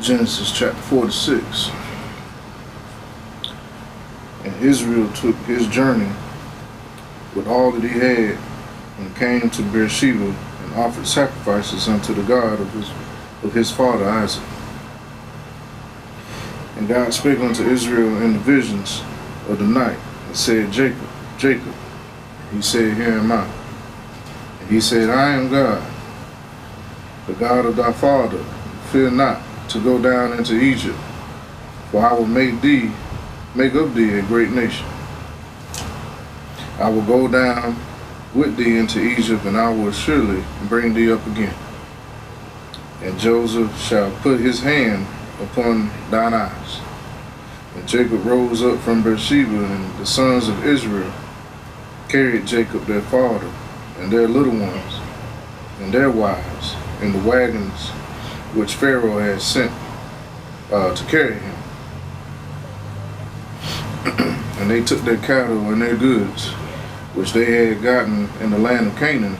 Genesis chapter 46. And Israel took his journey with all that he had and came to Beersheba and offered sacrifices unto the God of his father Isaac. And God spake unto Israel in the visions of the night and said, Jacob, Jacob. He said, Here am I. And he said, I am God, the God of thy father. Fear not to go down into Egypt, for I will make of thee a great nation. I will go down with thee into Egypt, and I will surely bring thee up again. And Joseph shall put his hand upon thine eyes. And Jacob rose up from Beersheba, and the sons of Israel carried Jacob their father, and their little ones, and their wives, in the wagons which Pharaoh had sent to carry him. And they took their cattle and their goods, which they had gotten in the land of Canaan,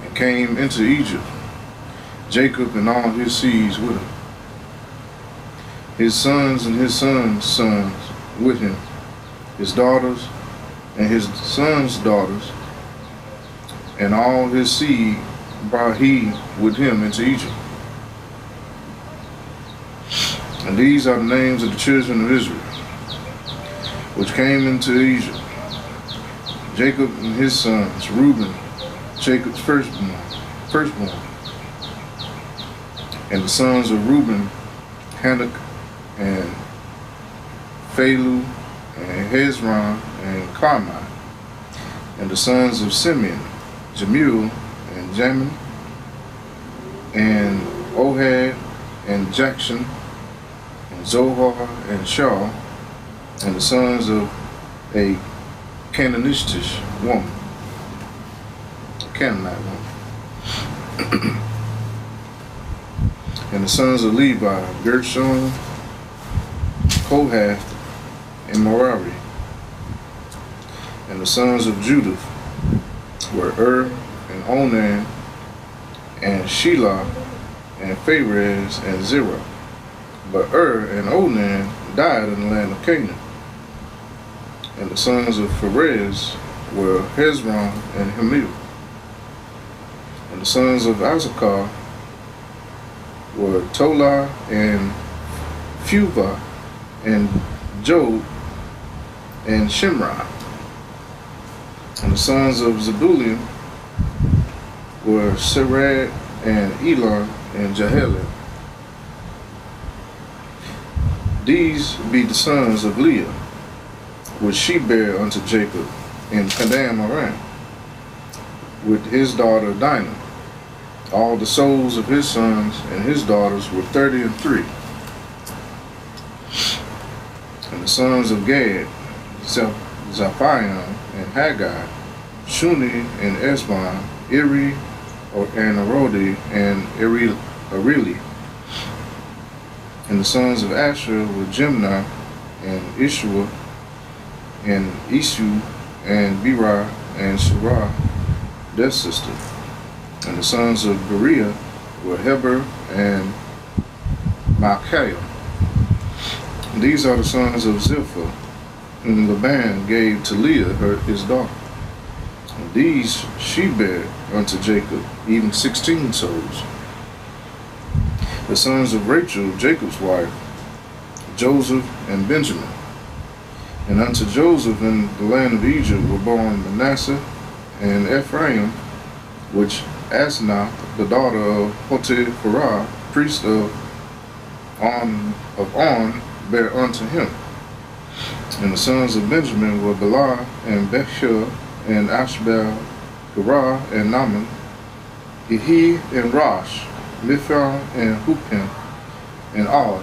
and came into Egypt, Jacob and all his seeds with him, his sons and his sons' sons with him, his daughters and his sons' daughters, and all his seed brought he with him into Egypt. And these are the names of the children of Israel, which came into Egypt: Jacob and his sons, Reuben, Jacob's firstborn. And the sons of Reuben, Hanok, and Phalu, and Hezron, and Carmi. And the sons of Simeon, Jemuel, and Jamin, and Ohad, and Jackson, and Zohar, and Shaw, and the sons of a Canaanitish woman, a Canaanite woman. And the sons of Levi, Gershon, Kohath, and Merari. And the sons of Judah were and Onan, and Shelah, and Pharez, and Zerah. But and Onan died in the land of Canaan. And the sons of Pharez were Hezron and Hamil. And the sons of Issachar were Tola and Phuvah and Job and Shimron. And the sons of Zebulun were Serad and Elon and Jahelel. These be the sons of Leah, which she bare unto Jacob in Padan Aram, with his daughter Dinah. All the souls of his sons and his daughters were 33. And the sons of Gad, Zaphion and Haggai, Shuni and Esbon, Eri and Arodi and Areli. And the sons of Asher were Jimnah and Ishua and Isu and Birah and Shirah, their sister. And the sons of Berea were Heber and Malchiah. These are the sons of Zilpah, whom Laban gave to Leah his daughter. And these she bare unto Jacob, even 16 souls. The sons of Rachel, Jacob's wife, Joseph and Benjamin. And unto Joseph in the land of Egypt were born Manasseh and Ephraim, which Asnath, the daughter of Potipharah, priest of On, bare unto him. And the sons of Benjamin were Bela and Bechir and Ashbel, Gerah and Naaman, Ehi and Rosh, Mipham and Hupim, and Og.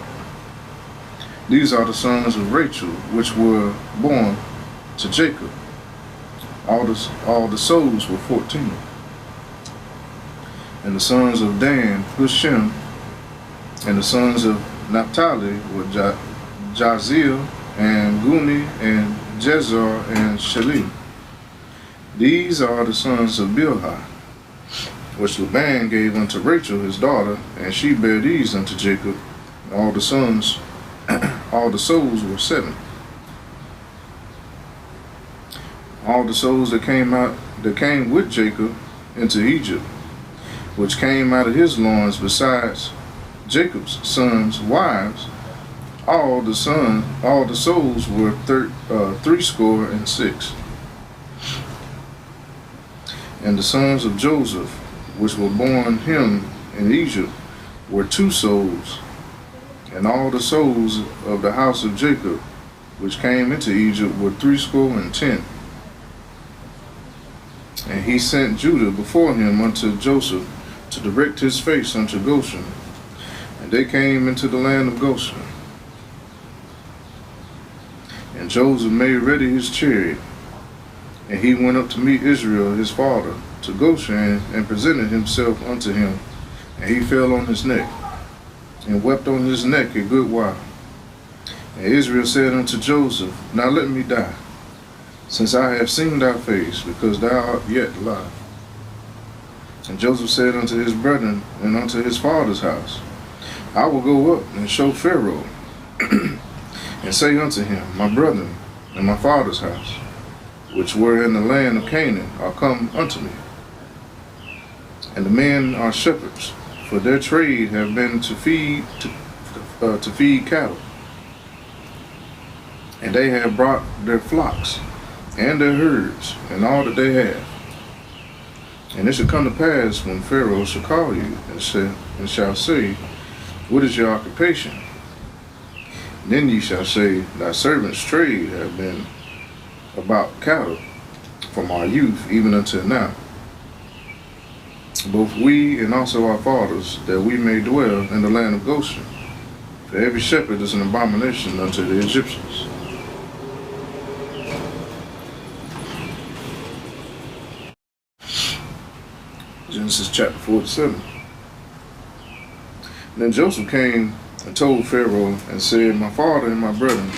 These are the sons of Rachel, which were born to Jacob. All the souls were 14. And the sons of Dan, Hushim, and the sons of Naphtali were Jaziel and Guni and Jezer and Shalim. These are the sons of Bilhah, which Laban gave unto Rachel his daughter, and she bare these unto Jacob, All the sons, all the souls were 7. All the souls that came with Jacob into Egypt, which came out of his loins, besides Jacob's sons' wives, all the souls were 66. And the sons of Joseph, which were born him in Egypt, were 2 souls. And all the souls of the house of Jacob, which came into Egypt, were 70. And he sent Judah before him unto Joseph to direct his face unto Goshen. And they came into the land of Goshen. And Joseph made ready his chariot, and he went up to meet Israel his father to Goshen, and presented himself unto him. And he fell on his neck, and wept on his neck a good while. And Israel said unto Joseph, Now let me die, since I have seen thy face, because thou art yet alive. And Joseph said unto his brethren and unto his father's house, I will go up and show Pharaoh, and say unto him, My brethren and my father's house, which were in the land of Canaan, are come unto me. And the men are shepherds, for their trade have been to feed cattle. And they have brought their flocks and their herds, and all that they have. And it shall come to pass, when Pharaoh shall call you, and shall say, What is your occupation? Then ye shall say, Thy servant's trade have been about cattle from our youth even until now, both we and also our fathers, that we may dwell in the land of Goshen. For every shepherd is an abomination unto the Egyptians. Genesis chapter 47. Then Joseph came and told Pharaoh and said, My father and my brethren,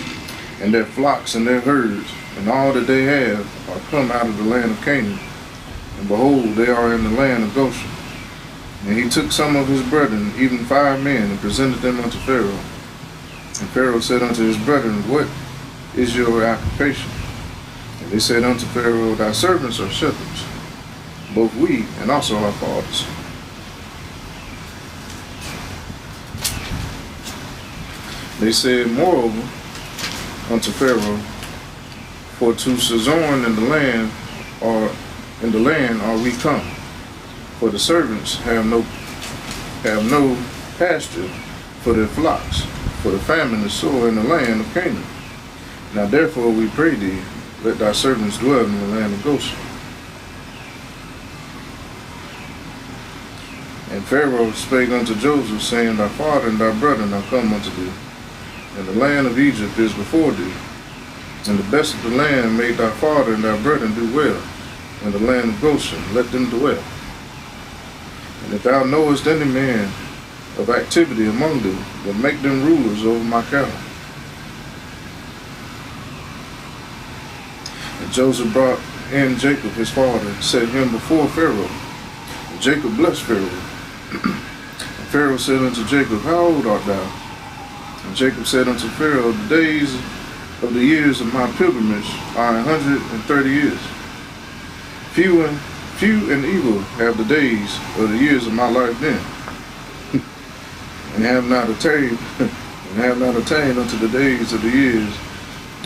and their flocks and their herds, and all that they have, are come out of the land of Canaan. And behold, they are in the land of Goshen. And he took some of his brethren, even 5 men, and presented them unto Pharaoh. And Pharaoh said unto his brethren, What is your occupation? And they said unto Pharaoh, Thy servants are shepherds, both we and also our fathers. They said moreover unto Pharaoh, For to sojourn in the land are we come, for the servants have no pasture for their flocks, for the famine is sore in the land of Canaan. Now therefore we pray thee, let thy servants dwell in the land of Goshen. And Pharaoh spake unto Joseph, saying, Thy father and thy brethren are come unto thee, and the land of Egypt is before thee. And the best of the land made thy father and thy brethren do well, and the land of Goshen let them dwell. And if thou knowest any man of activity among them, then make them rulers over my cattle. And Joseph brought in Jacob his father, and set him before Pharaoh. And Jacob blessed Pharaoh. And Pharaoh said unto Jacob, How old art thou? And Jacob said unto Pharaoh, The days of the years of my pilgrimage are 130 years. Few and evil have the days of the years of my life then, and have not attained unto the days of the years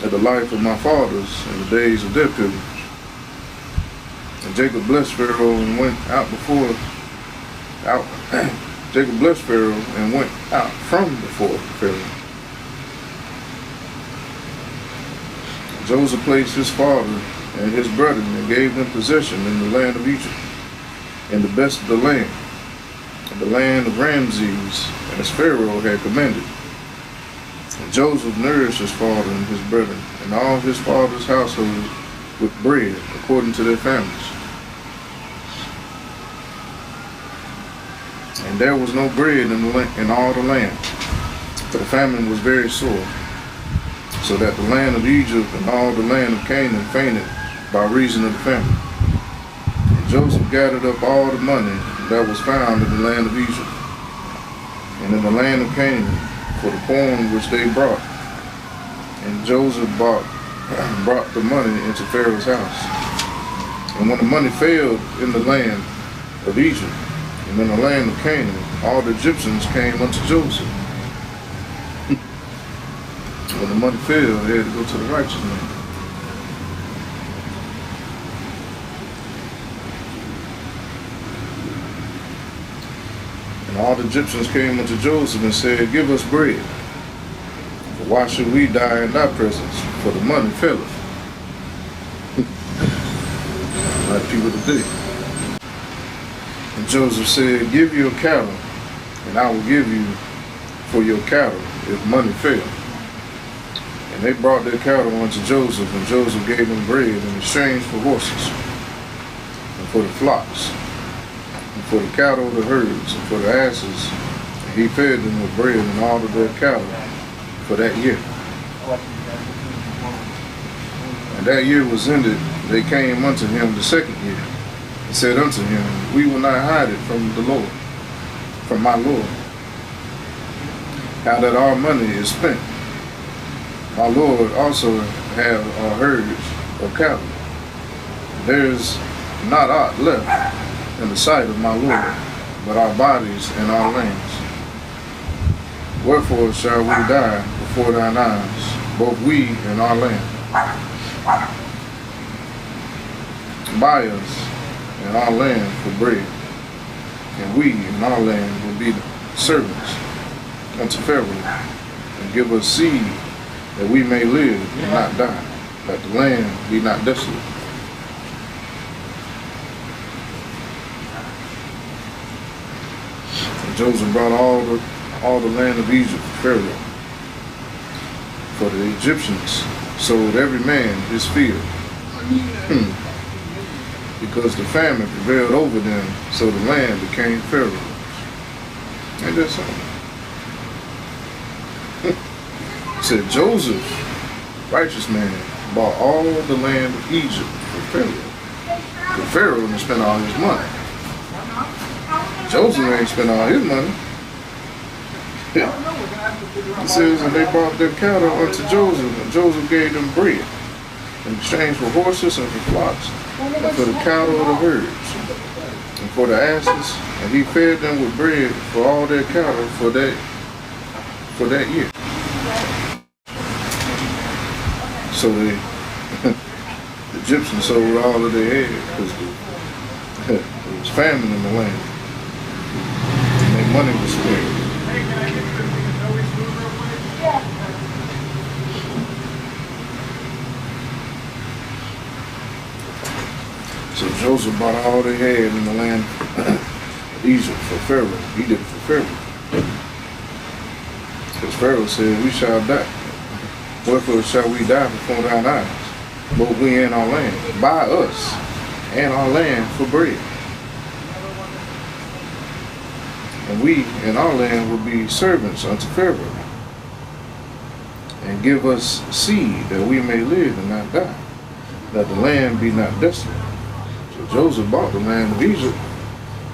of the life of my fathers and the days of their pilgrimage. And Jacob blessed Pharaoh and went out Jacob blessed Pharaoh and went out from before Pharaoh. Joseph placed his father and his brethren and gave them possession in the land of Egypt, in the best of the land, in the land of Ramses, as Pharaoh had commanded. And Joseph nourished his father and his brethren and all his father's household with bread according to their families. And there was no bread in all the land, for the famine was very sore, so that the land of Egypt and all the land of Canaan fainted by reason of the famine. And Joseph gathered up all the money that was found in the land of Egypt and in the land of Canaan, for the corn which they brought. And Joseph brought the money into Pharaoh's house. And when the money failed in the land of Egypt, and in the land of Canaan, all the Egyptians came unto Joseph. When the money failed, they had to go to the righteous man. And all the Egyptians came unto Joseph and said, Give us bread. For why should we die in thy presence? For the money faileth. Like people today. And Joseph said, Give your cattle, and I will give you for your cattle if money fail. And they brought their cattle unto Joseph, and Joseph gave them bread in exchange for horses, and for the flocks, and for the cattle of the herds, and for the asses. And he fed them with bread and all of their cattle for that year. And that year was ended, they came unto him the second year, and said unto him, We will not hide it from the Lord, from my Lord, how that our money is spent. My Lord also have our herds of cattle. There is not aught left in the sight of my Lord, but our bodies and our lands. Wherefore shall we die before thine eyes, both we and our land? Buy us and our land for bread, and we and our land will be servants unto Pharaoh, and give us seed that we may live and not die, that the land be not desolate. And Joseph brought all the land of Egypt to Pharaoh, for the Egyptians sold every man his field, because the famine prevailed over them, so the land became Pharaoh's. Ain't that something? Said Joseph, righteous man, bought all the land of Egypt for Pharaoh. But Pharaoh didn't spend all his money. Joseph ain't spent all his money. It says, and they brought their cattle unto Joseph, and Joseph gave them bread in exchange for horses and for flocks, and for the cattle of the herds, and for the asses, and he fed them with bread for all their cattle for that year. So the Egyptians sold all of their head because there was famine in the land, and their money was spent. So Joseph bought all they had in the land of Egypt for Pharaoh. He did it for Pharaoh. Because Pharaoh said, We shall die. Wherefore shall we die before thine eyes, both we and our land? Buy us and our land for bread. And we and our land will be servants unto Pharaoh. And give us seed that we may live and not die, that the land be not desolate. So Joseph bought the land of Egypt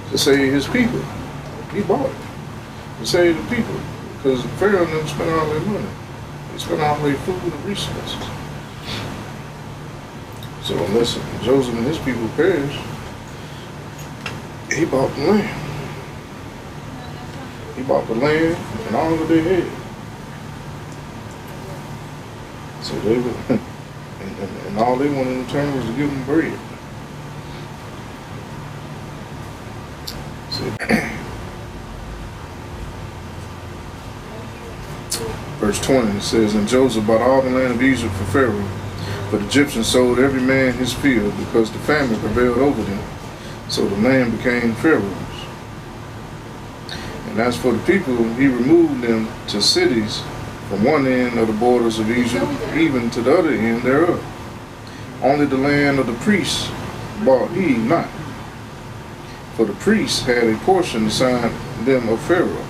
to save his people. He bought it to save the people, because Pharaoh didn't spend all their money. They spent all their food and resources. So unless Joseph and his people perished, he bought the land. He bought the land and all that they had. So they were, and all they wanted in return was to give them bread. So, verse 20, it says, And Joseph bought all the land of Egypt for Pharaoh, but the Egyptians sold every man his field, because the famine prevailed over them. So the land became Pharaoh's. And as for the people, he removed them to cities from one end of the borders of Egypt, even to the other end thereof. Only the land of the priests bought he not. For the priests had a portion assigned them of Pharaoh,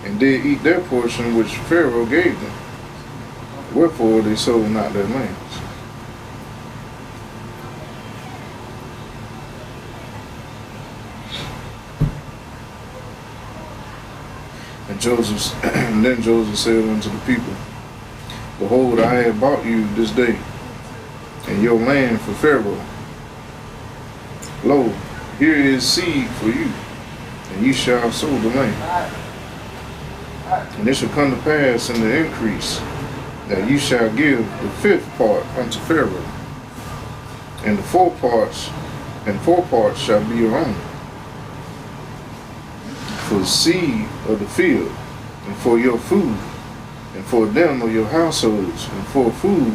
and did eat their portion which Pharaoh gave them. Wherefore they sold not their lands. And And then Joseph said unto the people, Behold, I have bought you this day, and your land for Pharaoh. Lo, here is seed for you, and ye shall sow the land. And it shall come to pass in the increase that ye shall give the fifth part unto Pharaoh, and the four parts shall be your own, for the seed of the field, and for your food, and for them of your households, and for food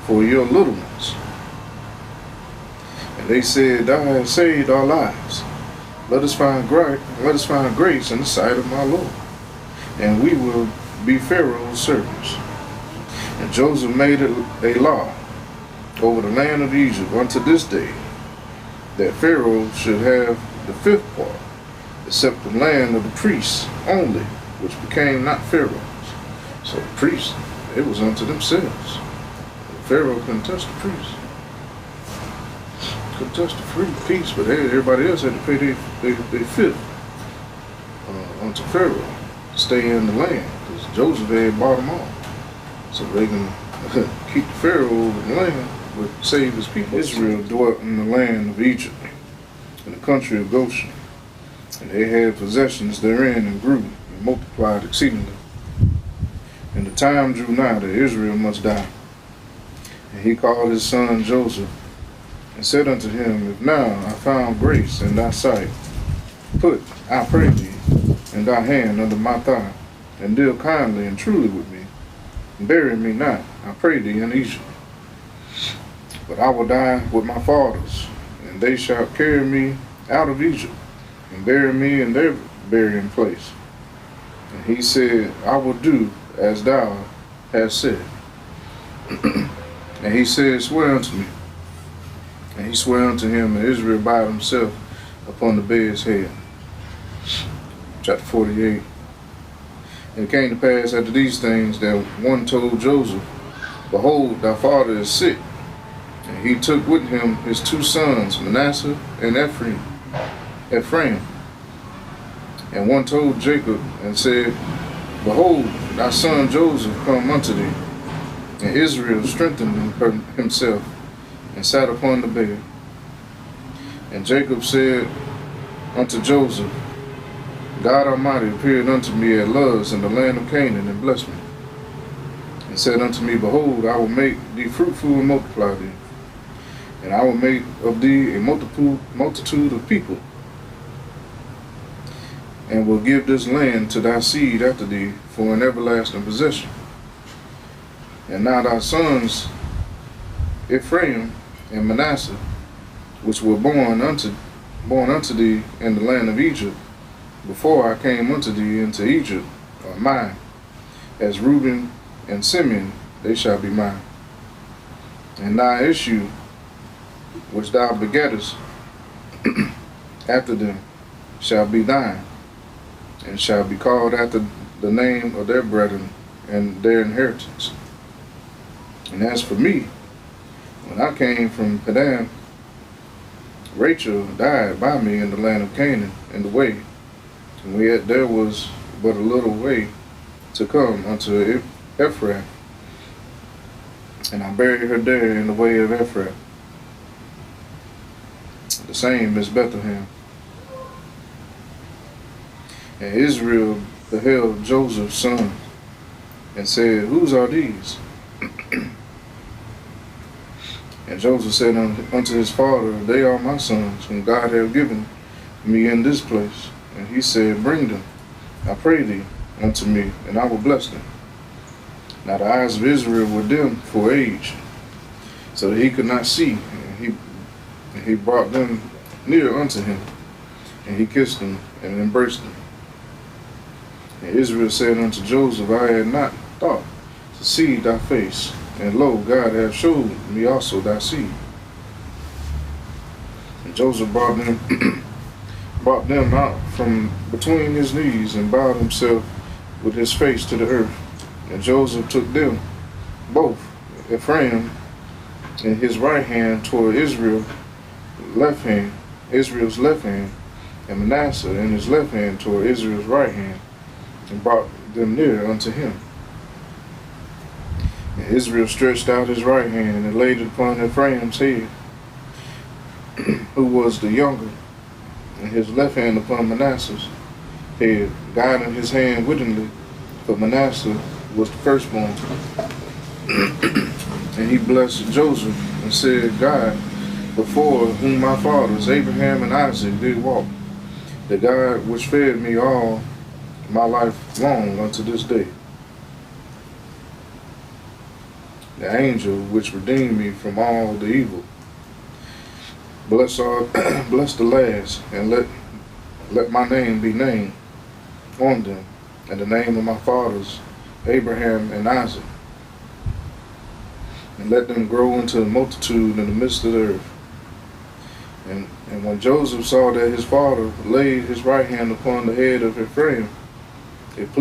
for your little ones. And they said, Thou hast saved our lives. Let us find grace in the sight of my Lord, and we will be Pharaoh's servants. And Joseph made a law over the land of Egypt unto this day, that Pharaoh should have the fifth part, except the land of the priests only, which became not Pharaoh's. So the priests, it was unto themselves. Pharaoh couldn't touch the priests. Couldn't touch the priests, but everybody else had to pay their fifth unto Pharaoh to stay in the land, because Joseph had bought them all. So they can keep Pharaoh over the land, but save his people. Israel dwelt in the land of Egypt, in the country of Goshen. And they had possessions therein, and grew, and multiplied exceedingly. And the time drew nigh that Israel must die. And he called his son Joseph, and said unto him, If now I found grace in thy sight, put, I pray thee, in thy hand under my thigh, and deal kindly and truly with me, and bury me not, I pray thee, in Egypt. But I will die with my fathers, and they shall carry me out of Egypt, and bury me in their burying place. And he said, I will do as thou hast said. And he said, Swear unto me. And he sware unto him, and Israel bowed himself upon the bed's head. Chapter 48. And it came to pass after these things that one told Joseph, Behold, thy father is sick. And he took with him his two sons, Manasseh and Ephraim. And one told Jacob, and said, Behold, thy son Joseph come unto thee. And Israel strengthened himself, and sat upon the bed. And Jacob said unto Joseph, God Almighty appeared unto me at Luz in the land of Canaan, and blessed me, and said unto me, Behold, I will make thee fruitful and multiply thee, and I will make of thee a multitude of people, and will give this land to thy seed after thee for an everlasting possession. And now thy sons Ephraim and Manasseh, which were born unto thee in the land of Egypt, before I came unto thee into Egypt, are mine. As Reuben and Simeon, they shall be mine. And thy issue, which thou begettest after them, shall be thine, and shall be called after the name of their brethren and their inheritance. And as for me, when I came from Padan, Rachel died by me in the land of Canaan in the way, and there was but a little way to come unto Ephraim, and I buried her there in the way of Ephraim. The same is Bethlehem. And Israel beheld Joseph's son, and said, Whose are these? And Joseph said unto his father, They are my sons, whom God hath given me in this place. And he said, Bring them, I pray thee, unto me, and I will bless them. Now the eyes of Israel were dim for age, so that he could not see. And he brought them near unto him, and he kissed them and embraced them. And Israel said unto Joseph, I had not thought to see thy face, and lo, God hath showed me also thy seed. And Joseph brought them out from between his knees, and bowed himself with his face to the earth. And Joseph took them both, Ephraim in his right hand toward Israel's left hand, and Manasseh in his left hand toward Israel's right hand. and brought them near unto him. And Israel stretched out his right hand and laid it upon Ephraim's head, who was the younger, and his left hand upon Manasseh's head, guiding his hand wittingly, for Manasseh was the firstborn. And he blessed Joseph and said, God, before whom my fathers Abraham and Isaac did walk, the God which fed me all my life long unto this day, the angel which redeemed me from all the evil. Bless the last, and let my name be named on them, and the name of my fathers Abraham and Isaac, and let them grow into a multitude in the midst of the earth. And when Joseph saw that his father laid his right hand upon the head of Ephraim, it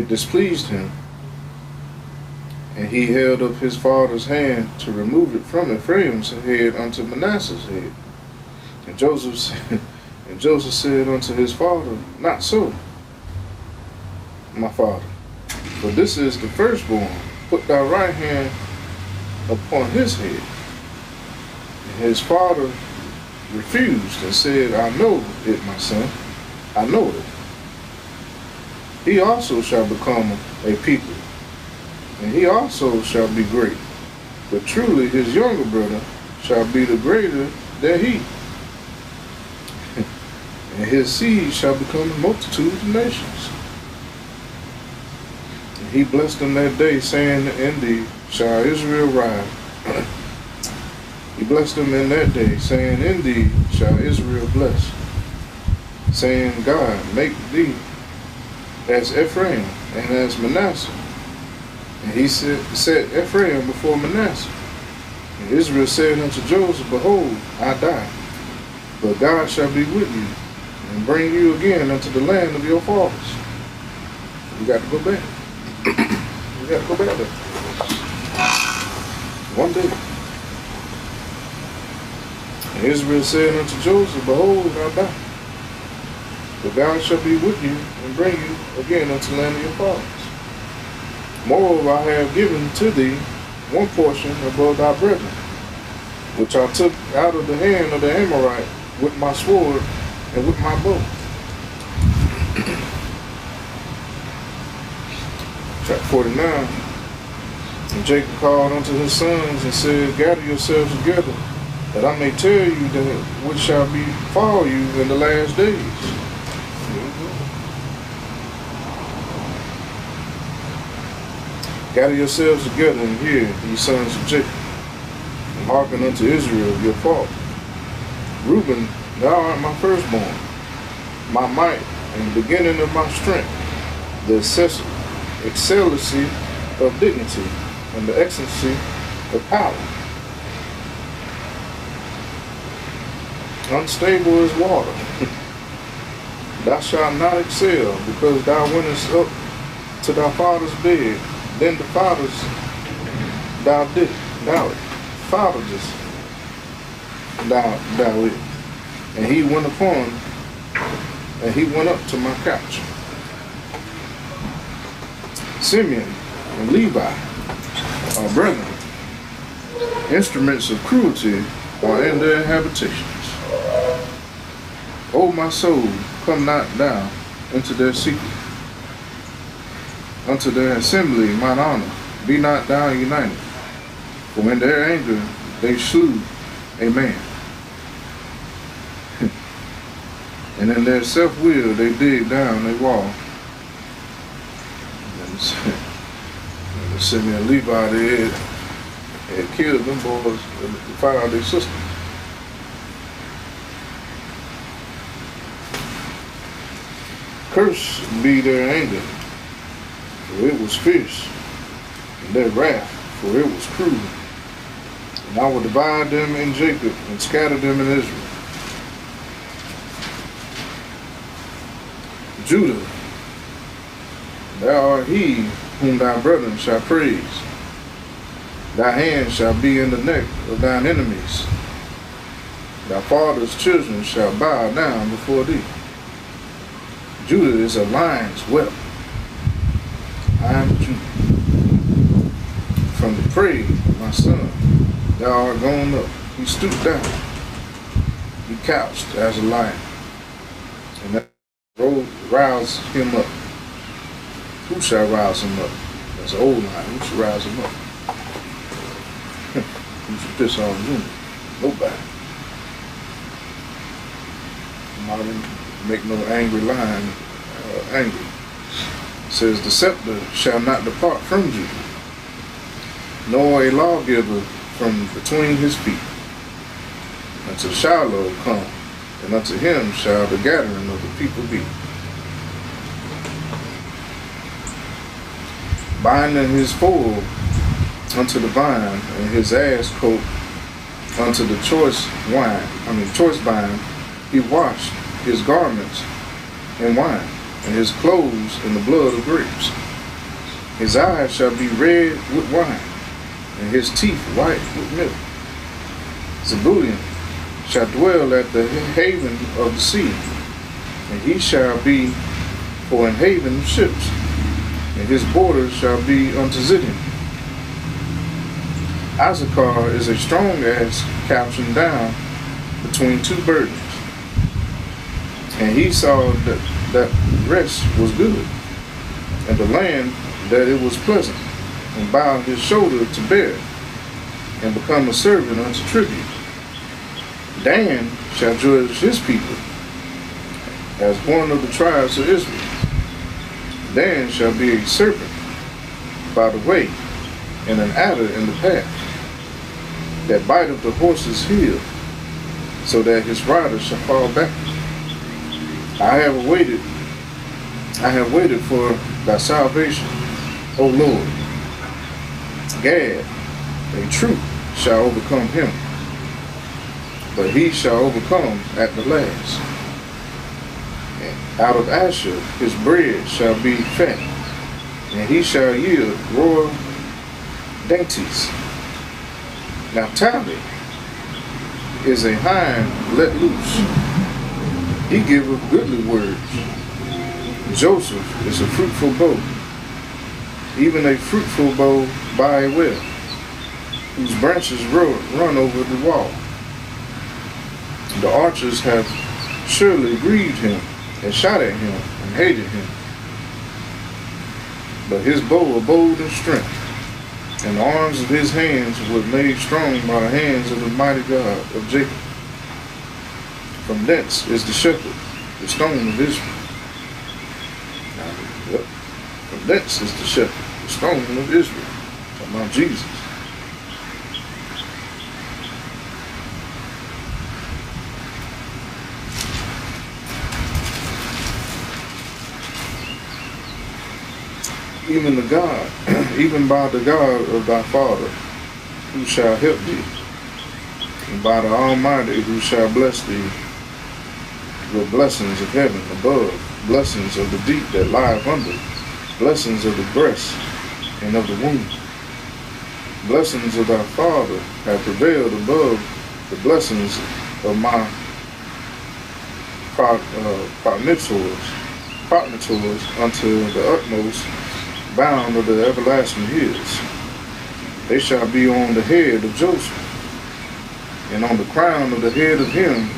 displeased him, and he held up his father's hand to remove it from Ephraim's head unto Manasseh's head. And Joseph said unto his father, Not so, my father, for this is the firstborn. Put thy right hand upon his head. And his father refused and said, I know it, my son, I know it. He also shall become a people, and he also shall be great. But truly his younger brother shall be the greater than he. And his seed shall become a multitude of nations. And he blessed them that day, saying, In thee shall Israel ride. He blessed them in that day, saying, In thee shall Israel bless. Saying, God, make thee as Ephraim and as Manasseh. And he set Ephraim before Manasseh. And Israel said unto Joseph, Behold, I die, but God shall be with you, and bring you again unto the land of your fathers. We got to go back. We got to go back there. One day. And Israel said unto Joseph, Behold, I die, but God shall be with you, and bring you again unto the land of your fathers. Moreover, I have given to thee one portion above thy brethren, which I took out of the hand of the Amorite with my sword and with my bow. Chapter 49. And Jacob called unto his sons and said, Gather yourselves together, that I may tell you that which shall befall you in the last days. Gather yourselves together and hear, ye sons of Jacob, and hearken unto Israel your father. Reuben, thou art my firstborn, my might, and the beginning of my strength, the excellency of dignity, and the excellency of power. Unstable as water. Thou shalt not excel, because thou wentest up to thy father's bed. Then the fathers thou it. Fathers thou it. And he went up to my couch. Simeon and Levi are brethren. Instruments of cruelty are in their habitations. O my soul, come not down into their secret. Unto their assembly, mine honor, be not thou united. For in their anger they slew a man. And in their self-will they dig down a wall. And Simeon and Levi, they had killed them boys and found their sister. Cursed be their anger, for it was fierce, and their wrath, for it was cruel. And I will divide them in Jacob, and scatter them in Israel. Judah, thou art he whom thy brethren shall praise. Thy hand shall be in the neck of thine enemies. Thy father's children shall bow down before thee. Judah is a lion's whelp. I am Judah. From the prey of my son, thou art gone up. He stooped down. He couched as a lion. And that roused him up. Who shall rouse him up? That's an old lion. Who should rouse him up? Who should piss off Judah? Nobody. Not make no angry lion angry. It says, the scepter shall not depart from Judah, nor a lawgiver from between his feet, until Shiloh come, and unto him shall the gathering of the people be. Binding his foal unto the vine, and his ass coat unto the choice vine, he washed his garments in wine, and his clothes in the blood of grapes. His eyes shall be red with wine, and his teeth white with milk. Zebulun shall dwell at the haven of the sea, and he shall be for an haven of ships, and his borders shall be unto Zidon. Issachar is a strong ass couching down between two burdens, and he saw that rest was good, and the land that it was pleasant, and bowed his shoulder to bear, and become a servant unto tribute. Dan shall judge his people as one of the tribes of Israel. Dan shall be a serpent by the way, and an adder in the path, that biteth the horse's heel, so that his rider shall fall back. I have waited for thy salvation, O Lord. Gad, a troop shall overcome him, but he shall overcome at the last. And out of Asher his bread shall be fat, and he shall yield royal dainties. Naphtali is a hind let loose. He giveth goodly words. Joseph is a fruitful bow, even a fruitful bow by a well, whose branches run over the wall. The archers have surely grieved him, and shot at him, and hated him. But his bow abode in strength, and the arms of his hands were made strong by the hands of the mighty God of Jacob. From thence is the shepherd, the stone of Israel. From thence is the shepherd, the stone of Israel. Talking about Jesus. Even by the God of thy father, who shall help thee, and by the Almighty, who shall bless thee with blessings of heaven above, blessings of the deep that lieth under, blessings of the breast and of the womb. Blessings of thy father have prevailed above the blessings of my progenitors unto the utmost bound of the everlasting hills. They shall be on the head of Joseph, and on the crown of the head of him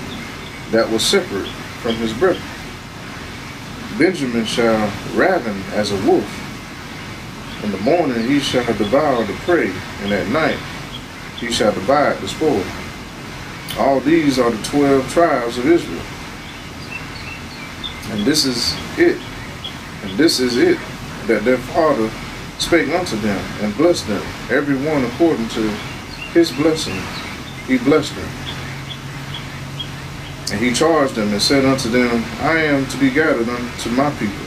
that was separate from his brethren. Benjamin shall raven as a wolf. In the morning he shall devour the prey, and at night he shall divide the spoil. All these are the 12 tribes of Israel. And this is it that their father spake unto them, and blessed them, every one according to his blessing. He blessed them. And he charged them and said unto them, I am to be gathered unto my people.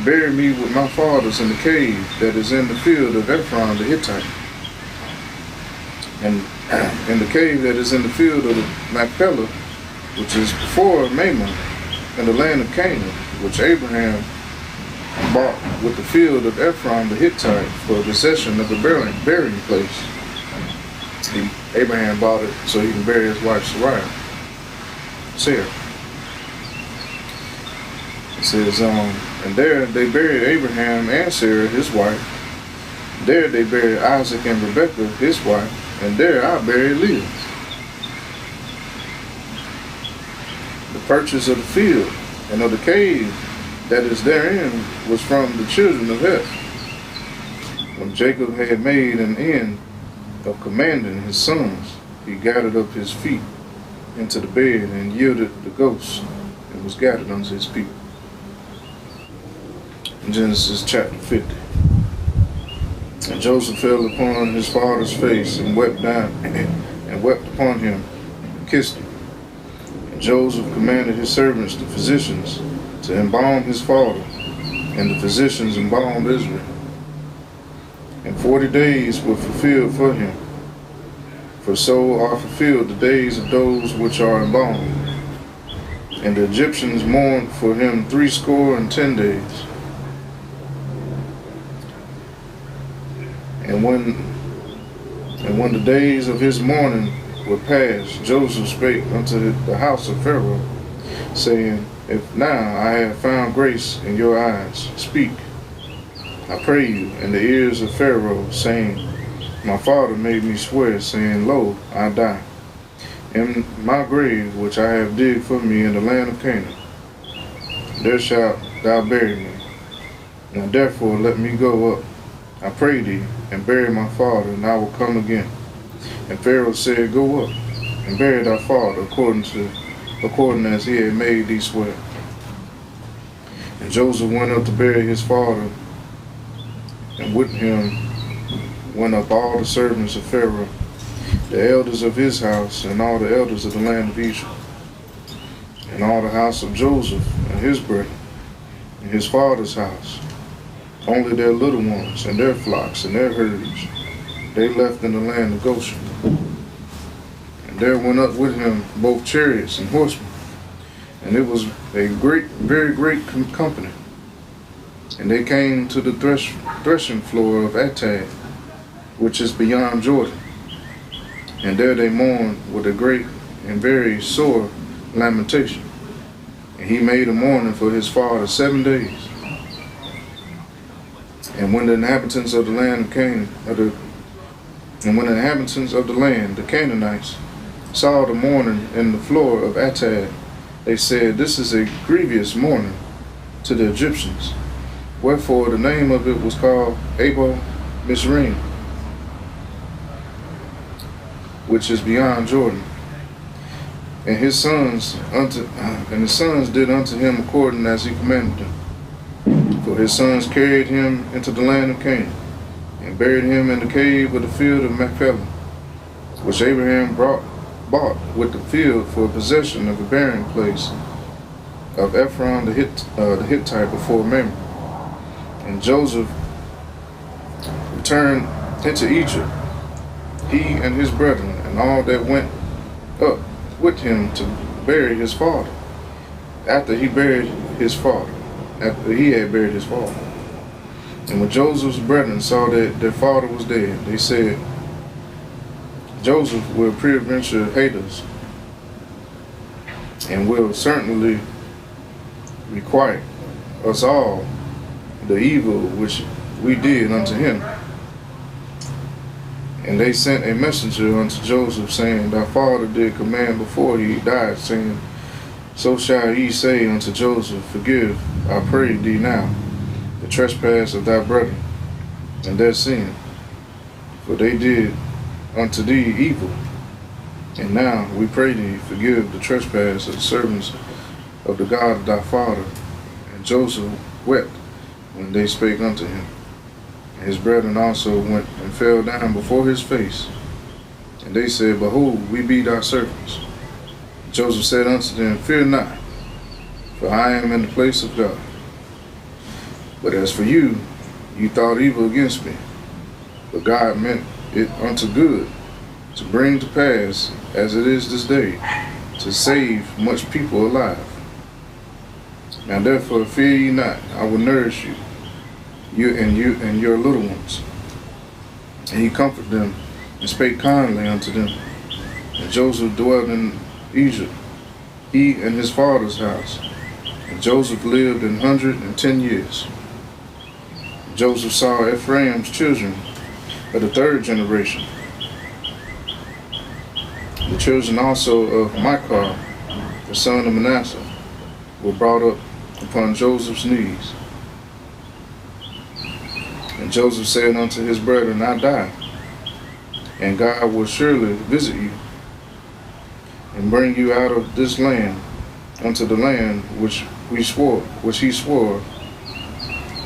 Bury me with my fathers in the cave that is in the field of Ephron the Hittite, and in the cave that is in the field of Machpelah, which is before Mamre, in the land of Canaan, which Abraham bought with the field of Ephron the Hittite for the possession of the burying place. Abraham bought it so he can bury his wife Sarah. It says, and there they buried Abraham and Sarah, his wife. There they buried Isaac and Rebekah, his wife, and there I buried Leah. The purchase of the field and of the cave that is therein was from the children of Heth. When Jacob had made an end of commanding his sons, he gathered up his feet into the bed and yielded the ghost and was gathered unto his people. In Genesis chapter 50. And Joseph fell upon his father's face and wept down and wept upon him and kissed him. And Joseph commanded his servants, the physicians, to embalm his father, and the physicians embalmed Israel. And 40 days were fulfilled for him, for so are fulfilled the days of those which are embalmed. And the Egyptians mourned for him 60 days. And when the days of his mourning were past, Joseph spake unto the house of Pharaoh, saying, If now I have found grace in your eyes, speak, I pray you, in the ears of Pharaoh, saying, My father made me swear, saying, Lo, I die. In my grave which I have digged for me in the land of Canaan, there shalt thou bury me. Now therefore let me go up, I pray thee, and bury my father, and I will come again. And Pharaoh said, Go up, and bury thy father, according as he had made thee swear. And Joseph went up to bury his father, and with him went up all the servants of Pharaoh, the elders of his house, and all the elders of the land of Egypt, and all the house of Joseph and his brethren, and his father's house. Only their little ones and their flocks and their herds they left in the land of Goshen. And there went up with him both chariots and horsemen, and it was a very great company. And they came to the threshing floor of Atad, which is beyond Jordan. And there they mourned with a great and very sore lamentation. And he made a mourning for his father 7 days. And when the inhabitants of the land of Canaan, the Canaanites, saw the mourning in the floor of Atad, they said, This is a grievous mourning to the Egyptians. Wherefore the name of it was called Abel Mizraim, which is beyond Jordan. And his sons did unto him according as he commanded them. For his sons carried him into the land of Canaan, and buried him in the cave of the field of Machpelah, which Abraham bought with the field for possession of a burying place of Ephron the Hittite before Mamre. And Joseph returned into Egypt, he and his brethren, and all that went up with him to bury his father, after he had buried his father. And when Joseph's brethren saw that their father was dead, they said, Joseph will peradventure hate us, and will certainly requite us all the evil which we did unto him. And they sent a messenger unto Joseph, saying, Thy father did command before he died, saying, So shall ye say unto Joseph, Forgive, I pray thee now, the trespass of thy brethren, and their sin, for they did unto thee evil. And now we pray thee, forgive the trespass of the servants of the God of thy father. And Joseph wept when they spake unto him. And his brethren also went and fell down before his face. And they said, Behold, we be thy servants. Joseph said unto them, Fear not, for I am in the place of God. But as for you, you thought evil against me, but God meant it unto good, to bring to pass, as it is this day, to save much people alive. Now therefore fear ye not, I will nourish you, you and your little ones. And he comforted them, and spake kindly unto them. And Joseph dwelt in Egypt, he and his father's house, And Joseph lived 110 years. Joseph saw Ephraim's children of the third generation. The children also of Micah, the son of Manasseh, were brought up upon Joseph's knees. And Joseph said unto his brethren, I die, and God will surely visit you, and bring you out of this land unto the land which he swore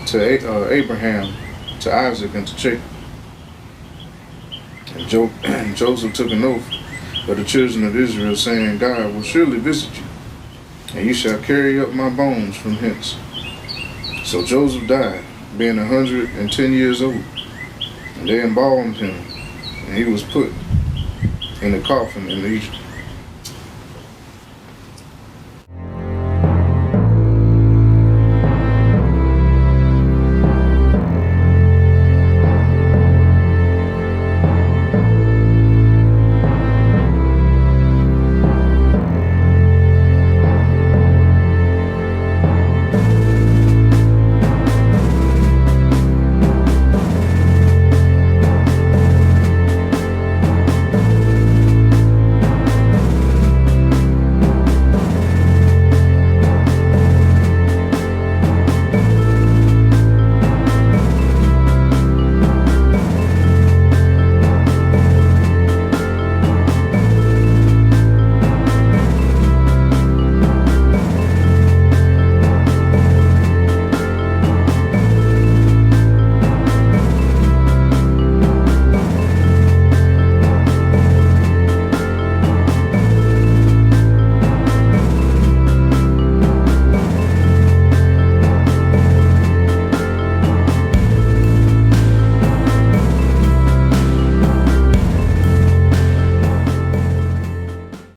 to Abraham, to Isaac, and to Jacob. And Joseph took an oath of the children of Israel, saying, God will surely visit you, and you shall carry up my bones from hence. So Joseph died, being 110 years old, and they embalmed him, and he was put in a coffin in Egypt.